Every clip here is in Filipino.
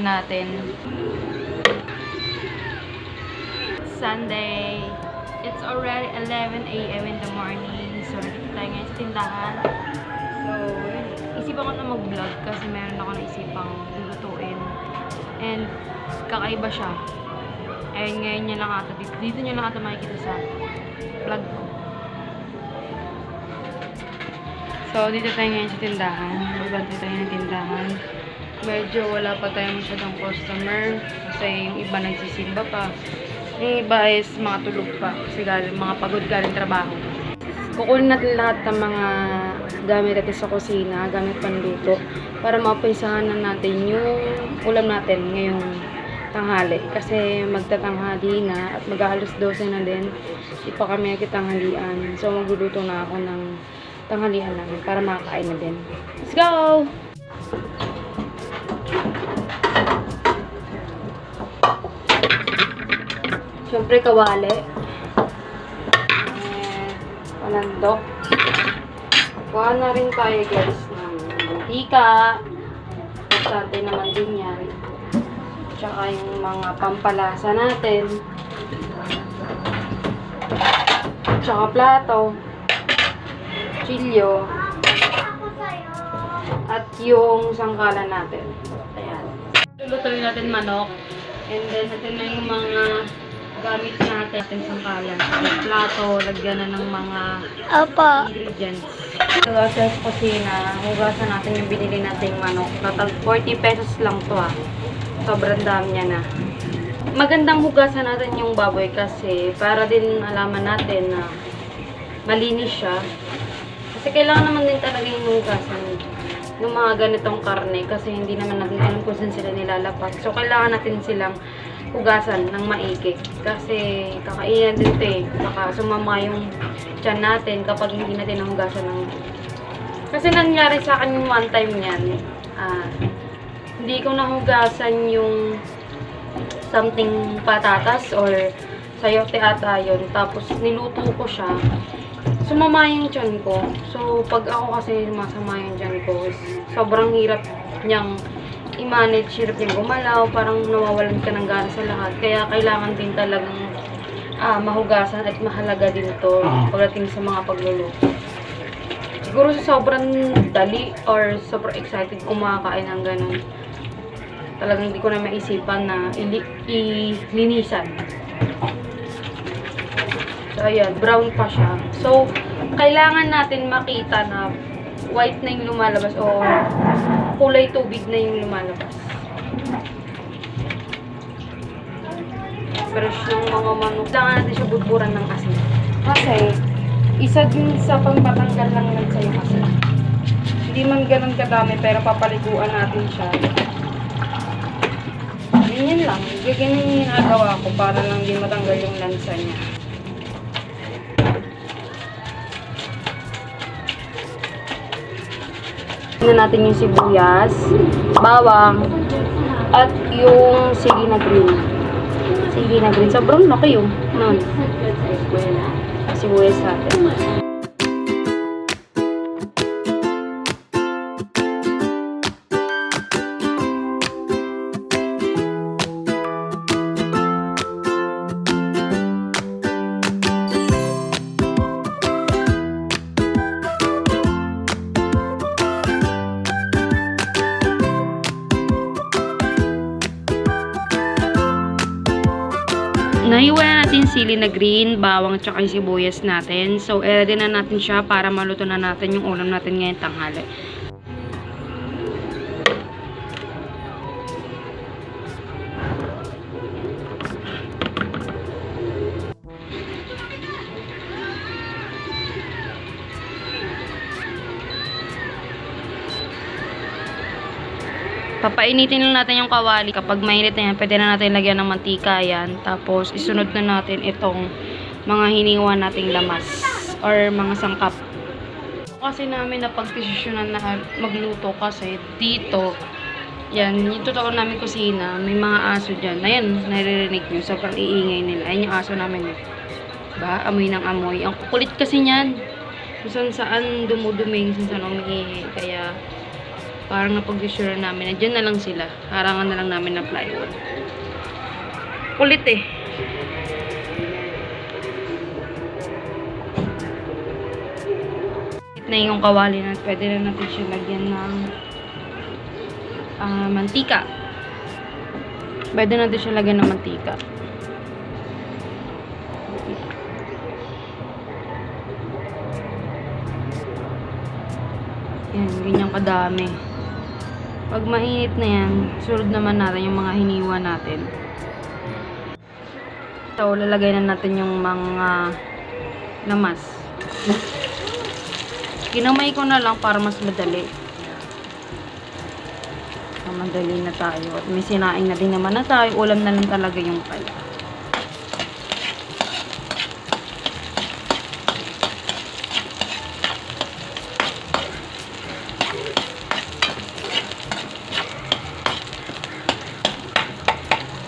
natin. Sunday. It's already 11 a.m. in the morning. So, nandito tayo ngayon sa tindahan. So, isipan ko na mag-vlog kasi meron ako naisipang lulutuin. And, kakaiba siya. And ngayon niya lang ata, dito niya lang ata makikita sa vlog ko. So, dito tayo ngayon sa tindahan. Babantay tayo ng tindahan. Medyo wala pa tayo masyadong customer. Kasi yung iba nagsisimba pa. Yung iba is mga tulog pa. Kasi mga pagod galing trabaho. Kukunin natin lahat ng mga gamit natin sa kusina, gamit panluto. Para mapaisahan na natin yung ulam natin ngayong tanghali. Kasi magtatanghali na at mag-aalas 12 na din. Di pa kami nagkitanghalian. So magluluto na ako ng tanghalian namin para makakain na din. Let's go! Siyempre kawali. Palandok. Kuha na rin tayo guys ng mantika. Importante naman din yan. Tsaka yung mga pampalasa natin. Tsaka plato. Chilyo. At yung sangkalan natin. Ayan. Lulutuin natin manok. And then, ito na yung mga gamit natin sangkalan. Yung plato, lagyan na ng mga ingredients. Ito sa kusina, hugasan natin yung binili nating manok. Total 40 pesos lang to Sobrang dami niya na. Magandang hugasan natin yung baboy kasi para din alaman natin na malinis siya. Kasi kailangan naman din talaga yung hugasan ng mga ganitong karne kasi hindi naman natin alam kung saan sila nilalapat. So, kailangan natin silang hugasan ng maigi. Kasi kakainan din ito baka sumama yung tiyan natin kapag hindi natin nahugasan ng... Kasi nangyari sa akin yung one time yan. Hindi ko nahugasan yung something patatas or sayote ata yun. Tapos niluto ko siya. Sumama yung tiyan ko. So, pag ako kasi masama yung tiyan ko, sobrang hirap niyang i-manage, hirap niyang gumalaw, parang nawawalan ka ng gana sa lahat. Kaya kailangan din talagang mahugasan at mahalaga din ito pagdating sa mga pagluluto. Siguro sa sobrang dali or sobrang excited kumakain ng ganun. Talagang hindi ko na maisipan na ilinisan. So, ayan, brown pa siya. So, kailangan natin makita na white na yung lumalabas o kulay tubig na yung lumalabas. Fresh ng mga manok. Kailangan natin siya buburan ng asin. Kasi, isa din sa pangpatanggal lang lang sa yung asin. Hindi man ganun kadami, pero papaliguan natin siya. Ganyan lang. Ganyan yung ginagawa ko para lang din matanggal yung lansa niya. Na natin yung sibuyas, bawang, at yung sili na green. Sili na green. Sobrang laki yung nun. Sibuyas natin. Nahiwa na natin sili na green, bawang, at saka yung sibuyas natin. So, i-ready na natin siya para maluto na natin yung ulam natin ngayong tanghali. Papainitin lang natin yung kawali. Kapag mainit na yan, pwede na natin lagyan ng mantika yan. Tapos, isunod na natin itong mga hiniwan nating lamas or mga sangkap. Kasi namin na pagdesisyonan na magluto kasi dito, yan, yung totoo namin kusina, may mga aso dyan. Ayan, naririnig nyo, sobrang iingay nila. Ayan yung aso namin. Ba? Amoy ng amoy. Ang kukulit kasi niyan. Kung saan dumuduming, kung saan umiingay. Kaya, Parang napag-sure namin na dyan na lang sila. Harangan na lang namin ng plywood. Kulit eh. Na yung kawali na pwede na natin siya lagyan ng mantika. Pwede natin siya lagyan ng mantika. Yan, ganyan kadami. Pag mainit na yan, sunod naman natin yung mga hiniwa natin. So, lalagay na natin yung mga lamas. Kinamay ko na lang para mas madali. So, madali na tayo. At may sinaing na din naman na tayo. Ulam na lang talaga yung pala.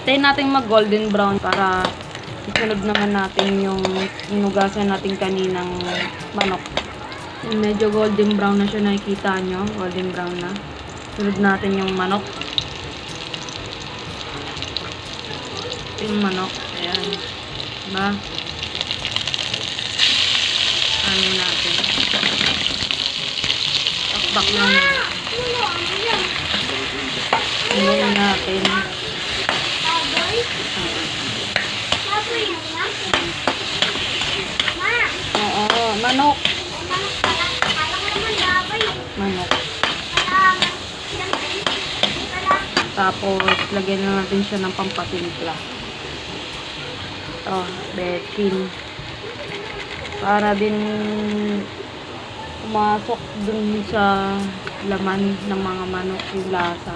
Tayo natin mag golden brown para isunod naman natin yung inugasan natin kaninang manok. Medyo golden brown na siya, nakikita nyo. Golden brown na. Sunod natin yung manok. Yung manok. Ayan. Diba? Ano natin. Takbak lang. Ano natin. Oo, manok. Manok. Tapos, lagyan na natin siya ng pampatimpla. Ito, betchin. Para din pumasok dun sa laman ng mga manok yung lasa.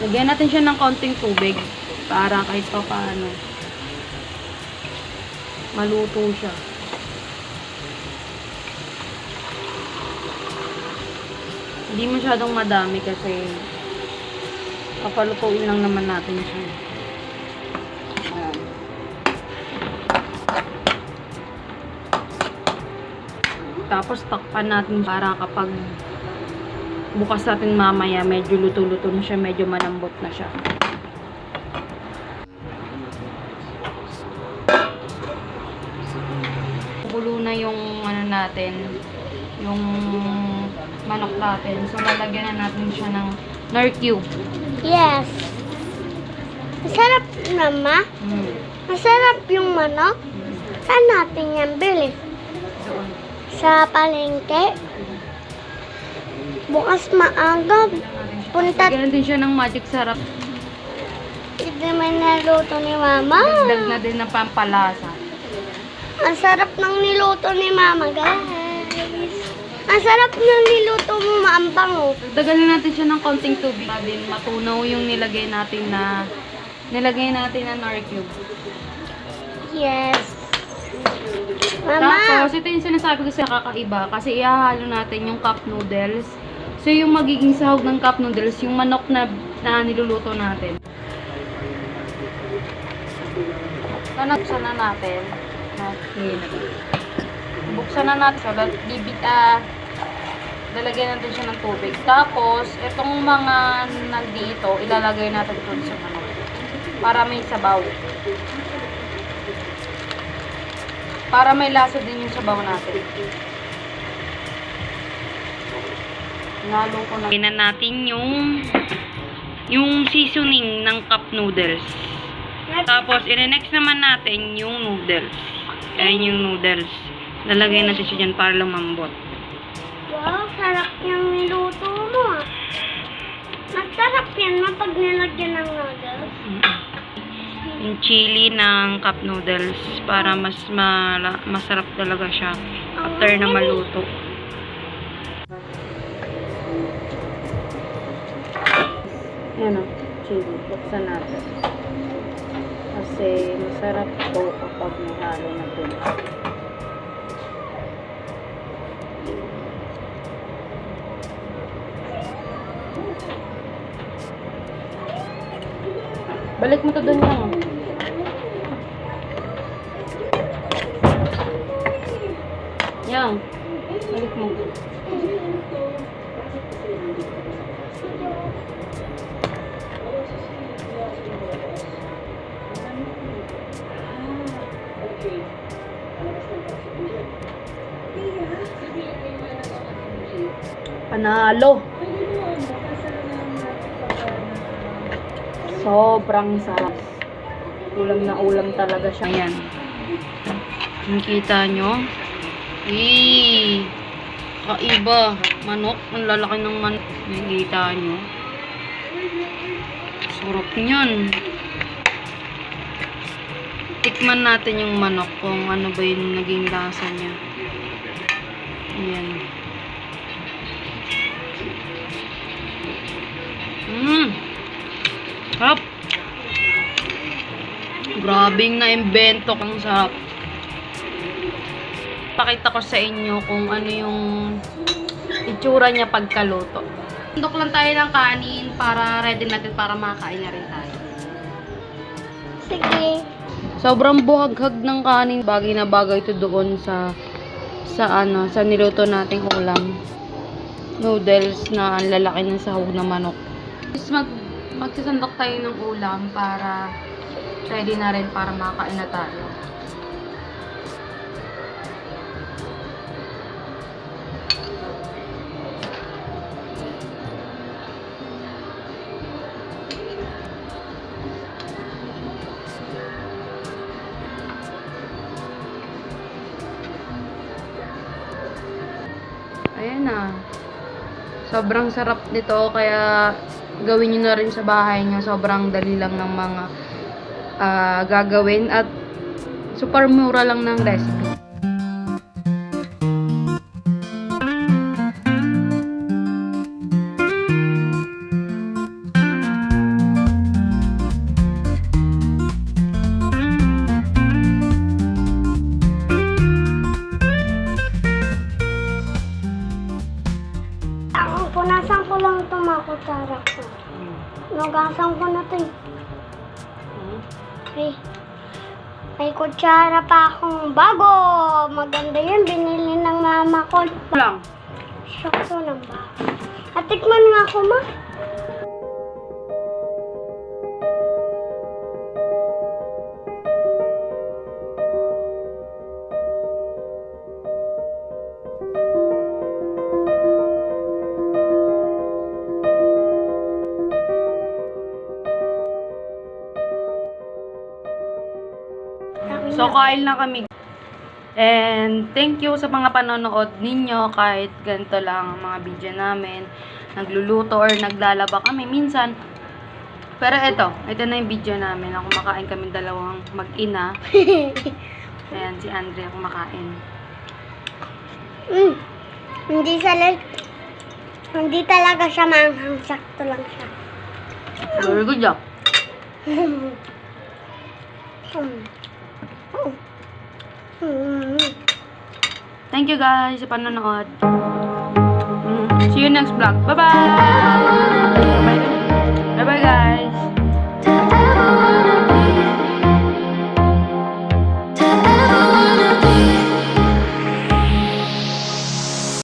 Lagyan natin siya ng konting tubig para kahit pa paano maluto siya. Hindi masyadong madami kasi papalutuin lang naman natin siya. Ayan. Tapos takpan natin para kapag bukas natin mamaya, medyo luto-luto na siya, medyo malambot na siya. Kulo na yung ano natin, yung manok natin. So, lalagyan na natin siya ng nor cube. Yes. Masarap naman. Masarap yung manok. Saan natin yan bili? Doon. Sa palengke? Bukas maaga. Punta. Lagyan natin siya ng magic sarap. Hindi man naluto ni Mama. Dagdag na din ng pampalasa. Ang sarap ng niluto ni Mama, guys. Ang sarap ng niluto mo, maambang oh. Dagdagan na natin siya ng konting tubig. Din matunaw yung nilagay natin na nor cube. Yes. Mama. Tapos, ito yung sinasabi ko sa kakaiba kasi ihahalo natin yung cup noodles. So, yung magiging sahog ng cup noodles, yung manok na niluluto natin. Buksan na natin. Buksan na natin. So, lalagyan natin siya ng tubig. Tapos, itong mga nandito, ilalagay natin doon sa manok. Para may sabaw. Para may lasa din yung sabaw natin. Nalo ko na. Tingnan natin yung seasoning ng cup noodles. Tapos, next naman natin yung noodles. Ayan yung noodles. Lalagay natin siya dyan para lumambot. Wow, sarap yung niluto mo. Masarap yan pag nilagyan ng noodles. Yung chili ng cup noodles para mas masarap talaga siya after na maluto. Yan o, chili. Buksan natin. Kasi masarap to kapag may halo na tuna. Balik mo to dun lang. Yang, balik mo. Panalo. Sobrang sarap. Ulam na ulam talaga siya. Ayan. Nakita nyo? Kaiba. Manok. Ang lalaki ng manok. Nakita nyo? Sarap niyan. Tikman natin yung manok kung ano ba yung naging lasa niya. Ayan. Sarap. Grabing na-invento kang sarap. Pakita ko sa inyo kung ano yung itsura niya pagkaluto. Tundok lang tayo ng kanin para ready natin para makakain na rin tayo. Sige. Sobrang buhaghag ng kanin. Bagay na bagay ito doon sa niluto nating ulam. Noodles na ang lalaki ng sahog na manok. Magsasandok tayo ng ulam para ready na rin para makakain na tayo. Ayan na. Sobrang sarap nito kaya gawin nyo na rin sa bahay nyo. Sobrang dali lang ng mga gagawin at super mura lang ng recipe. Punasan ko lang itong mga kutsara ko. Nugasan ko na ito eh. May kutsara pa akong bago. Maganda yun. Binili ng mama ko. Lang. Sakto lang ba? At tikman nga ako, ma. So, kain na kami. And, thank you sa mga panonood ninyo. Kahit ganito lang ang mga video namin. Nagluluto or naglalaba kami minsan. Pero ito na yung video namin. Kumakain kami dalawang mag-ina. Ayan, si Andrea kumakain. Hindi talaga siya manghang. Sakto lang siya. Very good job. Thank you guys sa panonood. See you next vlog. Bye-bye!